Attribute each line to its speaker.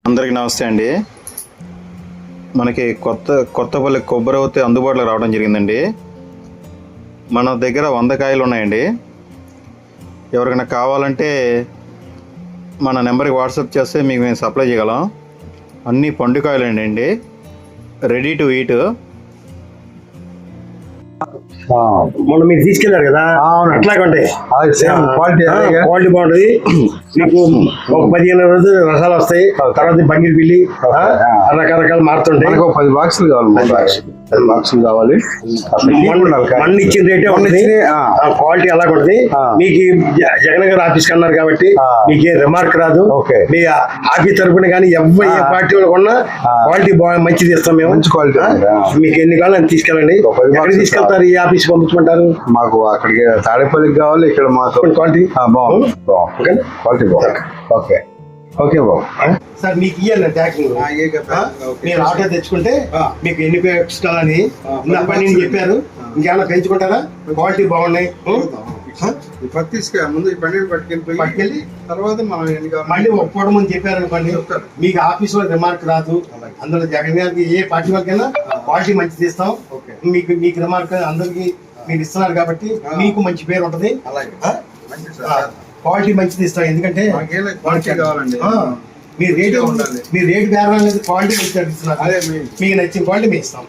Speaker 1: అందరికీ నమస్తే అండి. మనకి కొత్తపల్లి కొబ్బరి అందుబాటులో రావడం జరిగిందండి. మన దగ్గర 100 కాయలు ఉన్నాయండి. ఎవరికైనా కావాలంటే మన నెంబర్కి వాట్సాప్ చేస్తే మీకు మేము సప్లై చేయగలం. అన్నీ పండు కాయలు అండి, రెడీ టు ఈట్.
Speaker 2: మొన్న మీరు తీసుకెళ్లారు కదా, అట్లాగే ఉంటాయి. క్వాలిటీ బాగుంటది. మీకు ఒక 15 రోజులు రసాలు వస్తాయి. తర్వాత బంగిరి పిల్లి రకరకాలు మారుతుంటాయి.
Speaker 3: 10 బాక్సులు కావాలి. 10 బాక్సులు కావాలి.
Speaker 2: మన్ను ఇచ్చిన రేటే ఉంటుంది. క్వాలిటీ అలాగే ఉంటుంది. మీకు జగన్ గారు ఆఫీస్ అన్నారు కాబట్టి మీకు ఏ రిమార్క్ రాదు. మీ ఆఫీస్ తరపున కానీ ఎవరు ఏ పార్టీ వాళ్ళు కొన్నా క్వాలిటీ బాగా మంచిది ఇస్తాం మేము. మంచి క్వాలిటీ మీకు ఎన్ని కావాలి అని తీసుకెళ్ళండి. ఎక్కడికి తీసుకెళ్తారు? ఈ ఆఫీస్ పంపించమంటారు?
Speaker 3: మాకు అక్కడికి తాడేపల్లికి కావాలి. ఇక్కడ మాకు
Speaker 2: క్వాలిటీ
Speaker 3: బాగుంది. క్వాలిటీ బాగుంది. ఓకే ఓకే బాబు.
Speaker 2: సార్ మీకు ఇయ్యాలి ప్యాకింగ్. మీరు ఆర్డర్ తెచ్చుకుంటే మీకు ఎన్ని ప్యాక్స్ కావాలని పన్నెండు చెప్పారు. ఇంకేమైనా పెంచుకుంటారా? క్వాలిటీ బాగున్నాయి.
Speaker 3: ముందు ఈ పన్నీరు పట్టుకెళ్ళి తర్వాత మనం
Speaker 2: మళ్ళీ ఒప్పుకోవడం ముందు చెప్పారు అనుకోండి, మీకు ఆఫీస్ లో రిమార్క్ రాదు. అందులో జగన్ గారికి ఏ పార్టీ వాళ్ళకైనా క్వాలిటీ మంచిది ఇస్తాం. మీకు రిమార్క్ అందరికి మీరు ఇస్తున్నారు కాబట్టి మీకు మంచి పేరు ఉంటది. క్వాలిటీ మంచిది ఇస్తాం. ఎందుకంటే మీరు రేటు బేరం అనేది క్వాలిటీ మంచిది ఇస్తున్నారు. మీకు నచ్చిన క్వాలిటీ మేము ఇస్తాం.